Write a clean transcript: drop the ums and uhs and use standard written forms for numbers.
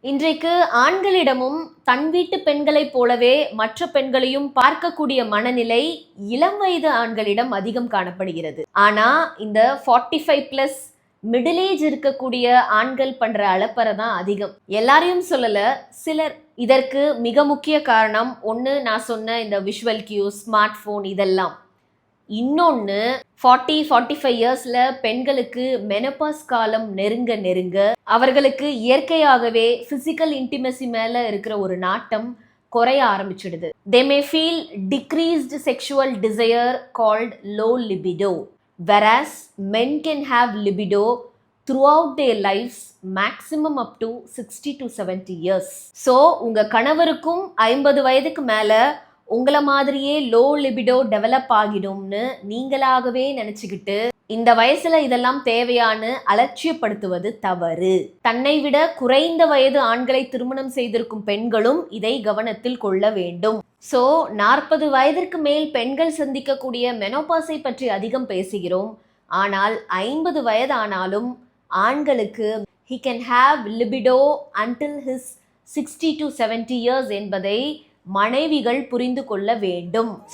இன்றைக்கு ஆண்களிடமும் தன் வீட்டு பெண்களைப் போலவே மற்ற பெண்களையும் பார்க்கக்கூடிய மனநிலை இளம் வயது ஆண்களிடம் அதிகம் காணப்படுகிறது. ஆனா இந்த 45+ மிடில் ஏஜ் இருக்கக்கூடிய ஆண்கள் பண்ற அலப்பறை தான் அதிகம். எல்லாரையும் சொல்லல, சிலர். இதற்கு மிக முக்கிய காரணம் ஒன்று, நான் சொன்ன இந்த விஷுவல் கியூஸ், ஸ்மார்ட் போன் இதெல்லாம். இன்னொன்று, 40-45 இயர்ஸ்ல பெண்களுக்கு மெனோபாஸ் காலம் நெருங்க நெருங்க அவர்களுக்கு இயற்கையாகவே பிசிக்கல் இன்டிமசி மேல இருக்கிற ஒரு நாட்டம் குறைய ஆரம்பிச்சிடுது. They may feel decreased sexual desire called low libido, whereas men can have libido throughout their lives, maximum up to 60 to 70 years. So உங்க கணவருக்கும் 50 வயதுக்கு மேல உங்களை மாதிரியே லோ லிபிடோ டெவலப் ஆகிடும்னு நீங்களாகவே நினைச்சுக்கிட்டு இந்த வயசுல இதெல்லாம் தேவையான்னு அலட்சியப்படுத்துவது தவறு. தன்னை விட குறைந்த வயது ஆண்களை திருமணம் செய்திருக்கும் பெண்களும் இதை கவனத்தில் கொள்ள வேண்டும். ஸோ 40 வயதிற்கு மேல் பெண்கள் சந்திக்கக்கூடிய மெனோபாஸை பற்றி அதிகம் பேசுகிறோம். ஆனால் 50 வயது ஆனாலும் ஆண்களுக்கு he can have libido until his 60 to 70 years என்பதை மனைவிகள் புரிந்து கொள்ள வேண்டும்.